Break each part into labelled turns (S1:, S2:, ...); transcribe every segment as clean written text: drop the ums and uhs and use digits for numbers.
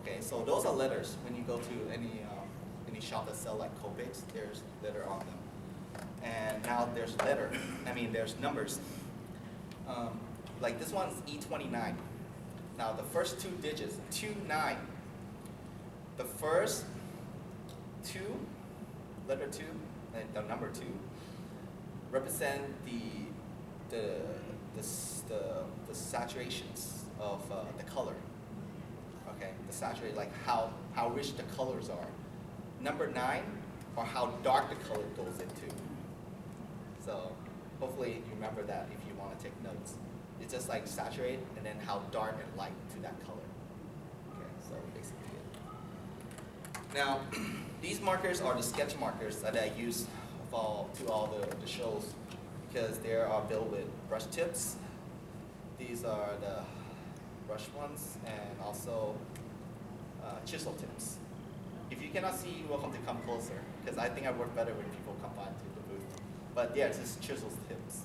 S1: Okay, so those are letters. When you go to any shop that sell like Copics, there's letter on them. And now there's there's numbers. Like this one's E29. Now the first two digits, 29. The first two, letter 2, and the number 2, represent the saturations of the color. Okay, the saturate, like how rich the colors are. Number 9, or how dark the color goes into. So hopefully you remember that if you want to take notes. It's just like saturate and then how dark and light to that color. Okay, so basically it. Now, these markers are the sketch markers that I use to all the shows because they are built with brush tips. These are the brush ones and also chisel tips. If you cannot see, you're welcome to come closer because I think I work better when people come by to the booth. But yeah, it's just chisel tips.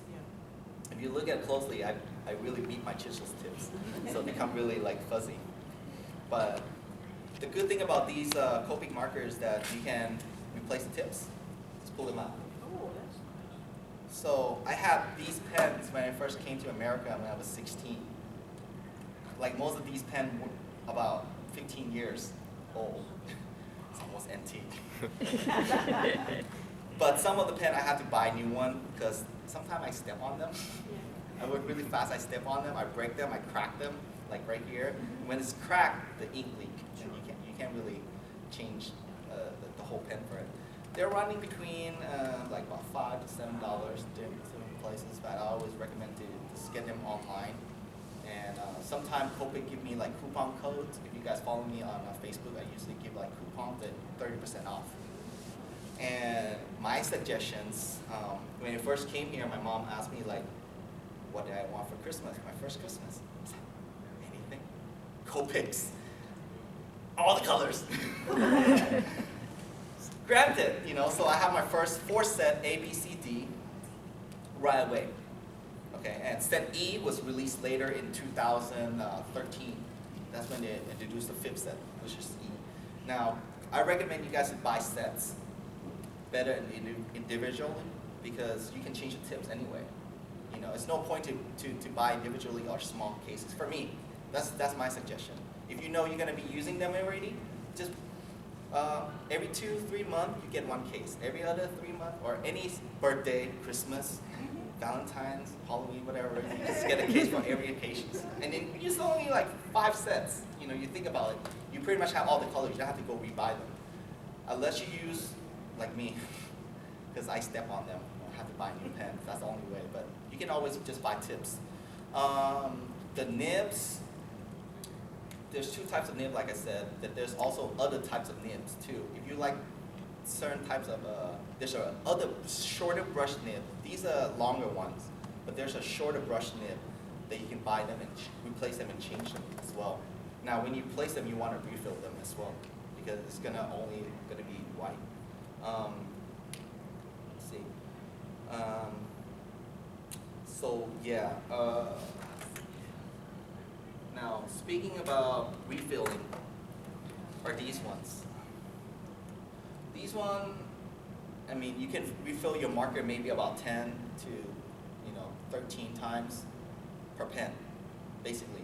S1: If you look at it closely, I really beat my chisel tips, so they become really like fuzzy. But the good thing about these Copic markers is that you can replace the tips. Just pull them out.
S2: Oh, that's nice.
S1: So I had these pens when I first came to America when I was 16. Like most of these pens were about 15 years old. It's almost antique. But some of the pen I had to buy a new one because sometimes I step on them. I work really fast, I step on them, I break them, I crack them, like right here. When it's cracked, the ink leak, and you can't really change the whole pen for it. They're running between like about $5 to $7 different places, but I always recommend to just get them online. And sometimes Copic give me like coupon codes. If you guys follow me on Facebook, I usually give like coupons at 30% off. And my suggestions, when I first came here, my mom asked me like, what did I want for Christmas? My first Christmas. Anything? Copics. All the colors. Granted, so I have my first 4 set A, B, C, D right away. Okay, and set E was released later in 2013. That's when they introduced the 5th set, which is E. Now, I recommend you guys to buy sets better individually because you can change the tips anyway. It's no point to buy individually or small cases. For me, that's my suggestion. If you know you're going to be using them already, just every 2-3 months you get 1 case. Every other 3 months, or any birthday, Christmas, Valentine's, Halloween, whatever, you just get a case for every occasion. And then you use only like 5 sets. You think about it, you pretty much have all the colors. You don't have to go rebuy them. Unless you use, like me, because I step on them. I have to buy new pens. That's the only way. But you can always just buy tips. The nibs, there's 2 types of nib, like I said. That there's also other types of nibs too. If you like certain types of, there's other shorter brush nib. These are longer ones, but there's a shorter brush nib that you can buy them and replace them and change them as well. Now, when you place them, you want to refill them as well because it's only gonna be white. Let's see. So yeah. Now, speaking about refilling, are these ones. These one, you can refill your marker maybe about 10 to 13 times per pen, basically.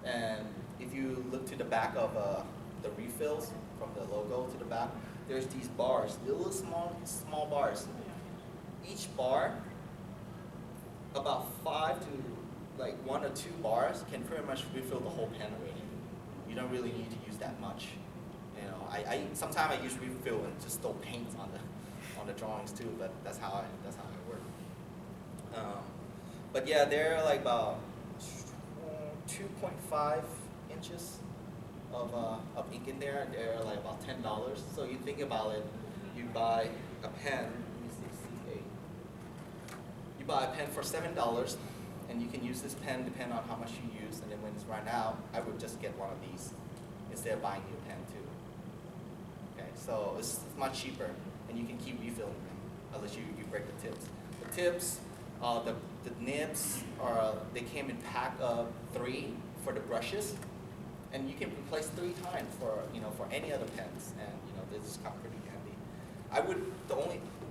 S1: And if you look to the back of the refills, from the logo to the back, there's these bars, little small bars. Each bar, about 5 to like 1 or 2 bars can pretty much refill the whole pen already. You don't really need to use that much. Sometimes I use refill and just throw paint on the drawings too, but that's how I work. But yeah, they're like about 2.5 inches of ink in there. They're like about $10. So you think about it, you buy a pen. Let me see, C8. You buy a pen for $7, and you can use this pen depending on how much you use. And then when it's run out, I would just get one of these instead of buying a pen too. Okay, so it's much cheaper, and you can keep refilling them unless you break the tips. The tips, the nibs they came in pack of 3 for the brushes, and you can replace twice, 3 times for for any other pens, and this come pretty handy.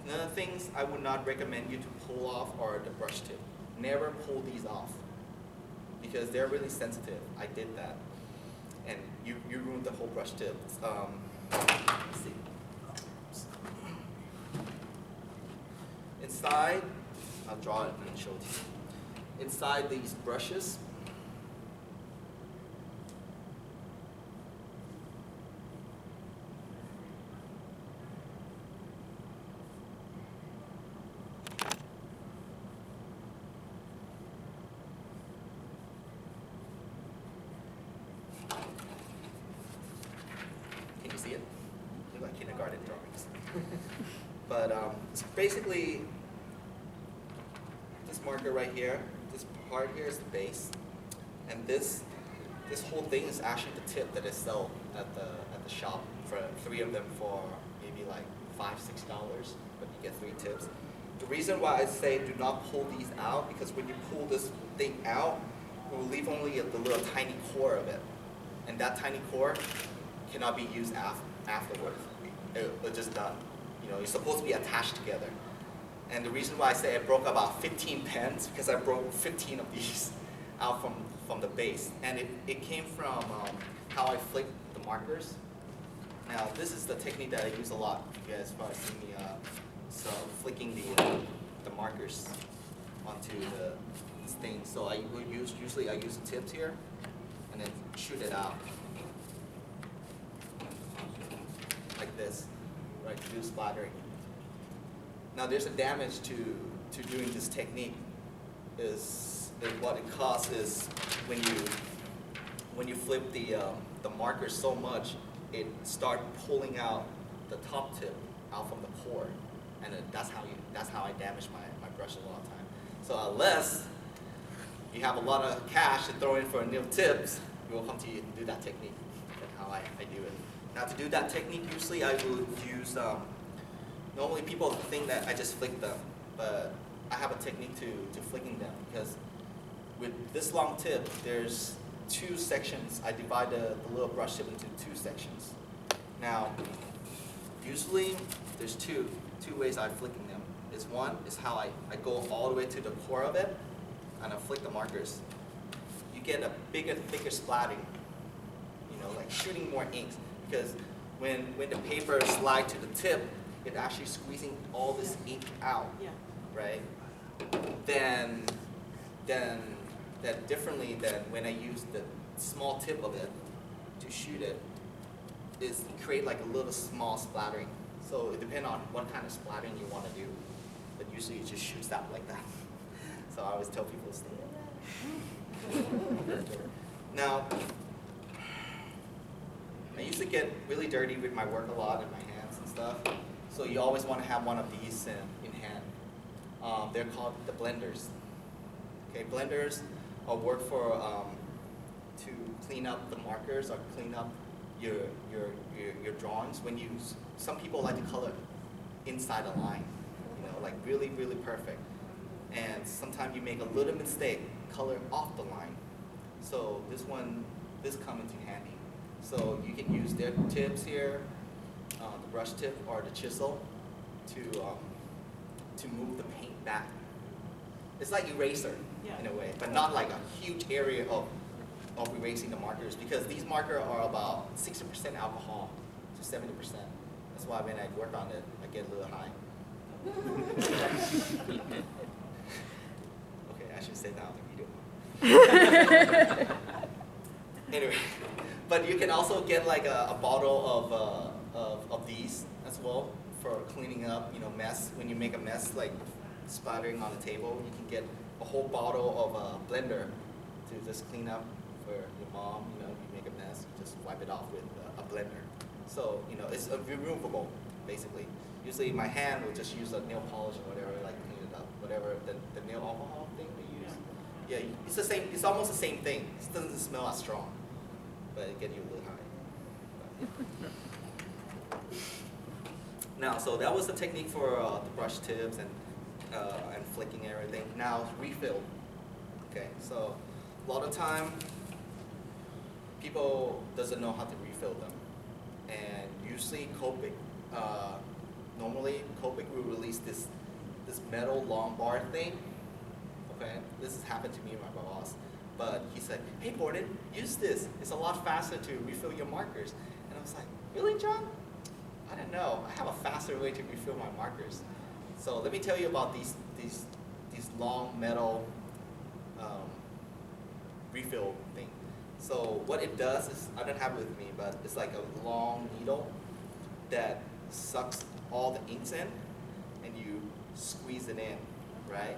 S1: The other things I would not recommend you to pull off are the brush tip. Never pull these off because they're really sensitive. I did that, and you ruined the whole brush tip. Let's see. Inside, I'll draw it and show it to you. Inside these brushes, can you see it? Look like kindergarten drawings. But it's basically this marker right here, this part here is the base, and this whole thing is actually the tip that I sell at the shop for 3 of them for maybe like $5, $6, but you get 3 tips. The reason why I say do not pull these out, because when you pull this thing out, it will leave only the little tiny core of it, and that tiny core cannot be used afterwards. It's just done. It's supposed to be attached together. And the reason why I say I broke about 15 pens, because I broke 15 of these out from the base. And it came from how I flick the markers. Now this is the technique that I use a lot. You guys probably see me flicking the markers onto this thing. So usually I use the tips here and then shoot it out like this, right, to do splattering. Now there's a damage to doing this technique. Is what it causes is when you flip the marker so much, it start pulling out the top tip out from the core, and that's how I damage my brush a lot of time. So unless you have a lot of cash to throw in for new tips, we will come to you and do that technique. That's how I do it. Now to do that technique, usually I would use. Normally people think that I just flick them, but I have a technique to flicking them, because with this long tip, there's 2 sections. I divide the little brush tip into 2 sections. Now, usually there's two ways I'm flicking them. One is how I go all the way to the core of it, and I flick the markers. You get a bigger, thicker splatting, like shooting more inks, because when the paper slides to the tip, it's actually squeezing all this ink out, right? Then differently than when I use the small tip of it to shoot it, is create like a little small splattering. So it depends on what kind of splattering you want to do, but usually it just shoots out like that. So I always tell people to stay away. Now, I used to get really dirty with my work a lot in my hands and stuff. So you always want to have one of these in hand. They're called the blenders. Okay, blenders work for to clean up the markers or clean up your drawings. Some people like to color inside a line, like really, really perfect. And sometimes you make a little mistake, color off the line. So this comes into handy. So you can use their tips here, the brush tip or the chisel, to move the paint back. It's like eraser in a way, but not like a huge area of erasing the markers, because these markers are about 60% alcohol to 70%. That's why when I work on it, I get a little high. Okay, I should say that on the video. Anyway, but you can also get like a bottle of these as well for cleaning up, mess. When you make a mess, like splattering on the table, you can get a whole bottle of blender to just clean up for your mom. You make a mess, you just wipe it off with a blender. So it's removable basically. Usually my hand will just use a nail polish or whatever, like clean it up, whatever the nail alcohol thing they use. Yeah, it's the same. It's almost the same thing. It doesn't smell as strong, but it gets you a little high. Now, so that was the technique for the brush tips and flicking everything. Now refill. Okay, so a lot of time people doesn't know how to refill them. And usually Copic, normally Copic will release this metal long bar thing. Okay, this has happened to me and my boss. But he said, hey Bordin, use this. It's a lot faster to refill your markers. And I was like, really, John? I don't know. I have a faster way to refill my markers. So let me tell you about these long metal refill thing. So what it does is, I don't have it with me, but it's like a long needle that sucks all the inks in, and you squeeze it in, right?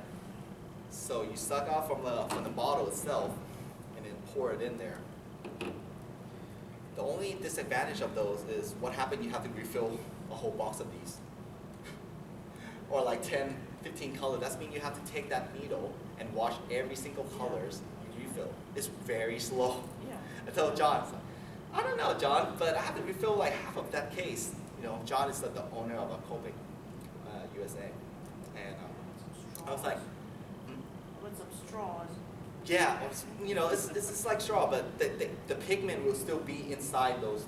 S1: So you suck out from the bottle itself, and then pour it in there. The only disadvantage of those is what happens, you have to refill a whole box of these. Or like 10, 15 colors. That means you have to take that needle and wash every single colors you refill. It's very slow.
S2: Yeah.
S1: I told John, I don't know, John, but I have to refill like half of that case. You know, John is the owner of Copic USA. And I was like,
S2: With some straws.
S1: yeah, you know, it's like straw, but the pigment will still be inside those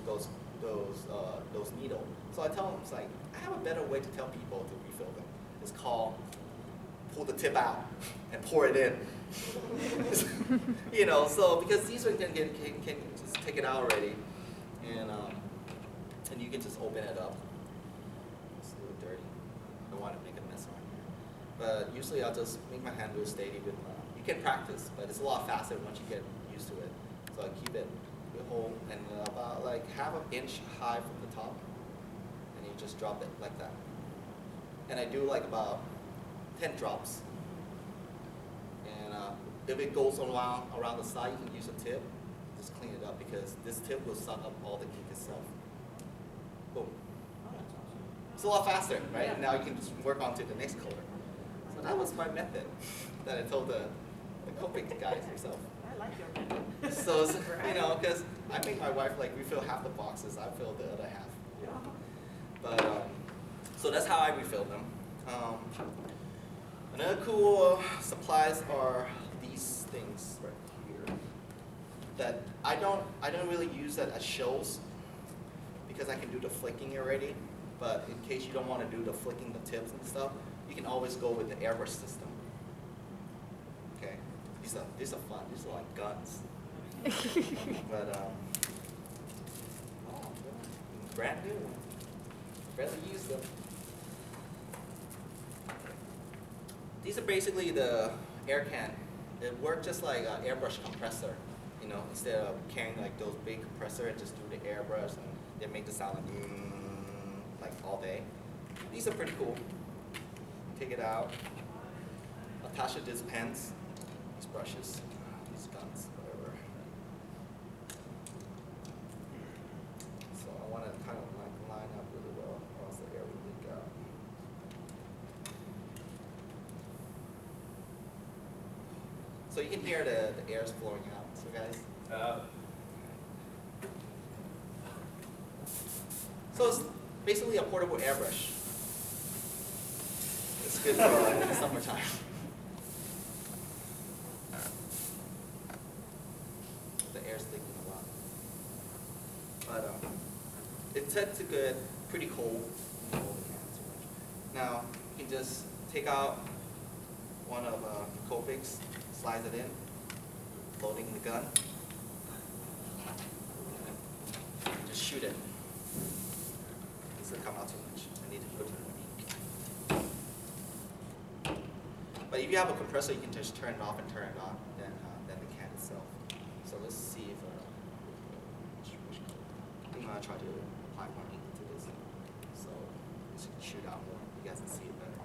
S1: needles. So I tell them, it's like, I have a better way to tell people to refill them. It's called pull the tip out and pour it in. You know, so because these ones can just take it out already, and you can just open it up. It's a little dirty. I don't want to make a mess on here. But usually I'll just make my hand real steady with. You can practice, but it's a lot faster once you get used to it. So I keep it whole and about like half an inch high from the top, and you just drop it like that. And I do like about 10 drops. And if it goes around the side, you can use a tip. Just clean it up because this tip will suck up all the ink itself. Boom.
S2: Oh, that's awesome.
S1: It's a lot faster, right?
S2: Yeah.
S1: And now you can just work on to the next color. So that was my method that I told the Copic guys themselves.
S2: I like your method.
S1: So, you know, because I make my wife like refill half the boxes, I fill the other half.
S2: Yeah.
S1: But, so that's how I refill them. Another cool supplies are these things right here that I don't really use that at shows because I can do the flicking already. But in case you don't want to do the flicking the tips and stuff, you can always go with the airbrush system. Okay, these are fun. These are like guns. But oh, brand new one. Barely used them. These are basically the air can. They work just like an airbrush compressor. You know, instead of carrying like those big compressor and just do the airbrush and they make the sound like all day. These are pretty cool. Take it out. Attach it to these pens, these brushes, these guns, whatever. So I want to kind of like line up really well, or else the air will leak out. So you can hear the air's flowing out. So guys. So it's basically a portable airbrush. It's good for the summertime. The air's leaking a lot. But it sets a good, pretty cold. Now you can just take out one of Copic's, slides it in, loading the gun. Just shoot it. This will come out too much. I need to put more ink. But if you have a compressor, you can just turn it off and turn it on, then the can itself. So let's see if I'm gonna try to apply more ink to this, so it should shoot out more. You guys can see it better.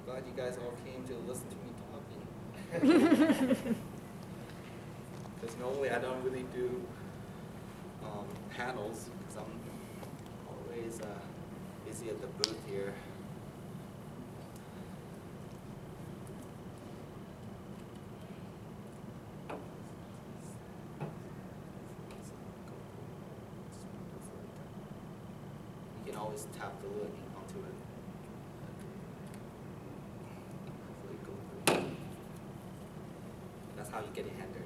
S1: Glad you guys all came to listen to me talking. Because normally I don't really do panels because I'm always busy at the booth here. always tap the little ink onto it. Hopefully it goes through. That's how you get your hand dirty.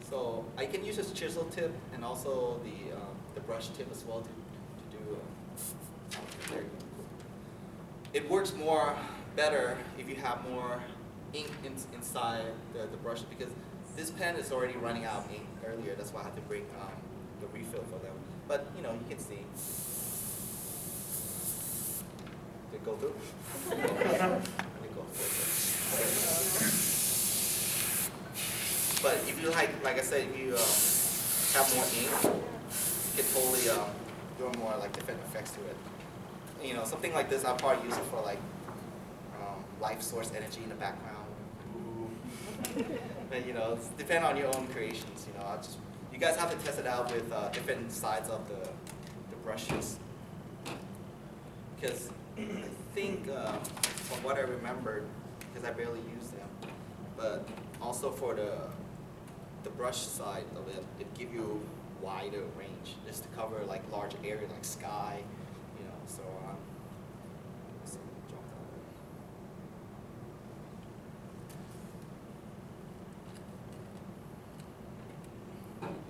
S1: So I can use this chisel tip and also the brush tip as well to do. There you go. It works better if you have more ink inside the brush, because this pen is already running out of ink earlier. That's why I had to bring the refill for them. But you can see. Did it go through? Let me go through. But if you like I said, if you have more ink, you can totally do more like different effects to it. Something like this, I'll probably use it for like life source energy in the background. But it's depend on your own creations. You guys have to test it out with different sides of the brushes. Because I think from what I remembered, because I barely use them, but also for the brush side of it, it gives you wider range, just to cover like large area like sky, so on. Let's see, drop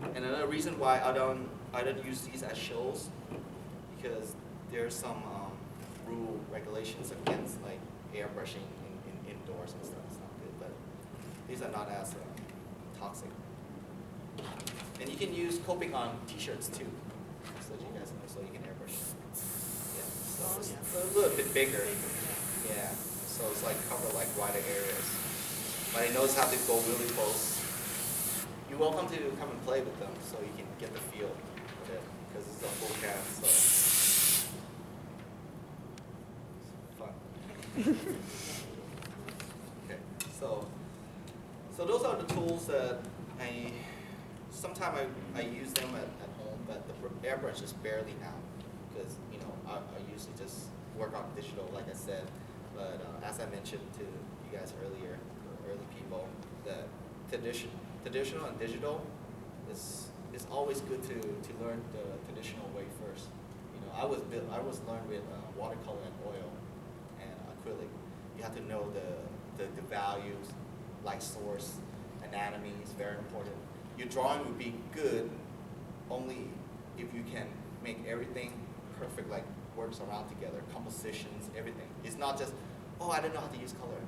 S1: that. And another reason why I don't use these as shows, because there's some rule regulations against like airbrushing in indoors and stuff. It's not good, but these are not as toxic. And you can use Copic on t-shirts too, so that you guys know, so you can airbrush. Yeah, so it's a little bit bigger. Yeah, so it's like cover like wider areas. But it knows how to go really close. You're welcome to come and play with them, so you can get the feel of it, because it's a full can, so fun. Okay, so those are the tools that sometimes I use them at home, but the airbrush is barely now, because I usually just work on digital, like I said. But as I mentioned to you guys earlier, early people, that traditional and digital is always good to learn the traditional way first. I was learned with watercolor and oil and acrylic. You have to know the values, light source, anatomy is very important. Your drawing would be good only if you can make everything perfect, like works around together, compositions, everything. It's not just, oh, I don't know how to use color.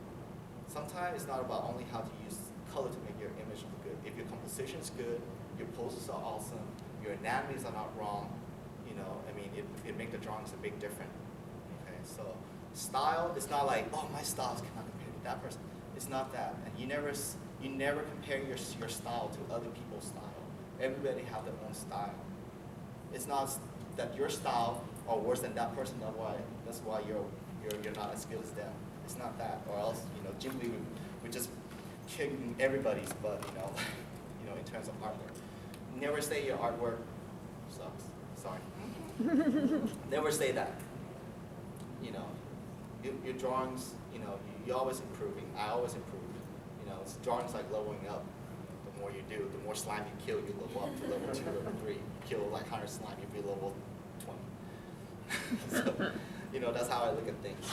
S1: Sometimes it's not about only how to use color to make your image look good. If your composition is good, your poses are awesome, your anatomies are not wrong, it makes the drawings a big difference. Okay, so style is not like, oh, my styles cannot compare to that person. It's not that, and you never compare your style to other people's style. Everybody have their own style. It's not that your style are worse than that person. That's why you're not as good as them. It's not that, or else Ghibli would just kick everybody's butt. In terms of artwork. Never say your artwork sucks. Sorry. Never say that. Your drawings. You're always improving. I always improve. Drawings like leveling up. The more you do, the more slime you kill, you level up to level 2, level 3. You kill like 100 slime, you'll be level 20. So, that's how I look at things.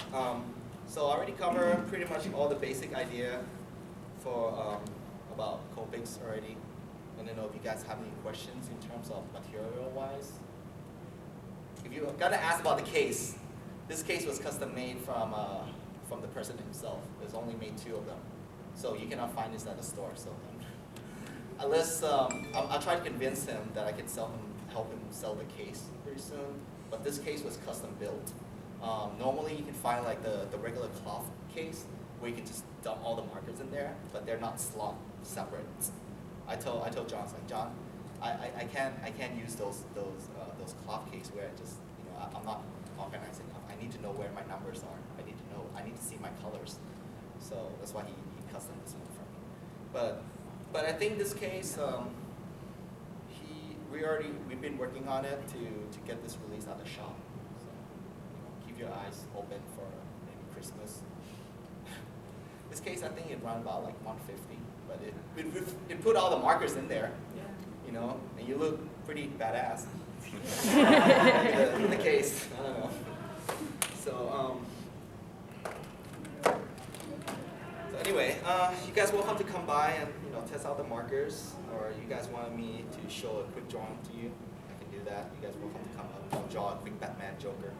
S1: So I already covered pretty much all the basic idea for about Copics already. I don't know if you guys have any questions in terms of material-wise. If you're gonna ask about the case, this case was custom made from the person himself. There's only made 2 of them. So you cannot find this at the store. So unless I'll try to convince him that I can help him sell the case pretty soon. But this case was custom built. Normally you can find like the regular cloth case where you can just dump all the markers in there, but they're not slot separate. I told John, I was like, John, I can't use those cloth case where I'm not organized enough. I need to know where my numbers are. I need to see my colors. So that's why he custom this one for me. But I think this case, we've been working on it to get this released at the shop. So keep your eyes open for maybe Christmas. This case, I think it ran about like $150, but it put all the markers in there. Yeah. And you look pretty badass. In the case, I don't know. So anyway, you guys welcome to come by and test out the markers, or you guys wanted me to show a quick drawing to you, I can do that. You guys welcome to come up and draw a quick Batman Joker.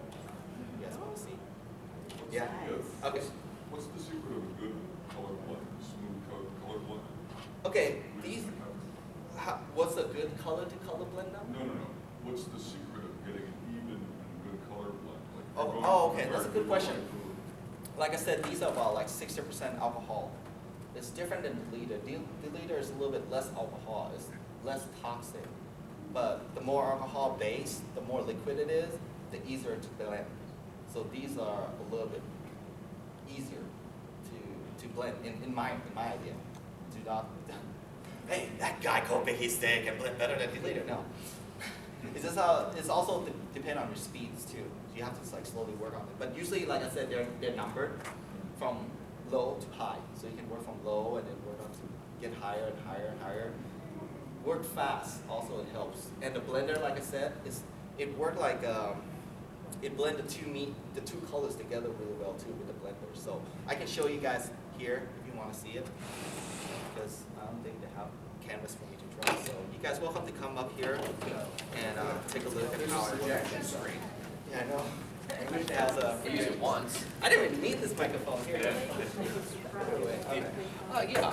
S1: You guys want to see? Yeah. Okay.
S3: What's the secret of a good color blend, smooth color blend?
S1: Okay. These. What's a good color to color blend now?
S3: No. What's the secret of getting an even and good color blend?
S1: Okay. That's a good question. Like I said, these are about like 60% alcohol. It's different than the leader. The leader is a little bit less alcohol. It's less toxic. But the more alcohol base, the more liquid it is, the easier to blend. So these are a little bit easier to blend in my idea. Do not, hey, that guy Copic, he's thick and blend better than the leader. No. It's also depend on your speeds too. You have to like slowly work on it. But usually, like I said, they're numbered from low to high. So you can work from low and then work up to get higher and higher and higher. Work fast also, it helps. And the blender, like I said, it worked like it blended the two colors together really well too with the blender. So I can show you guys here if you want to see it, because I don't think they have canvas for me to draw. So you guys welcome to come up here and take a look at how I work. Yeah, I know. I wish it has a.
S4: We use it once.
S1: I didn't even need this microphone here.
S4: Yeah.
S1: Anyway, okay.
S4: Yeah.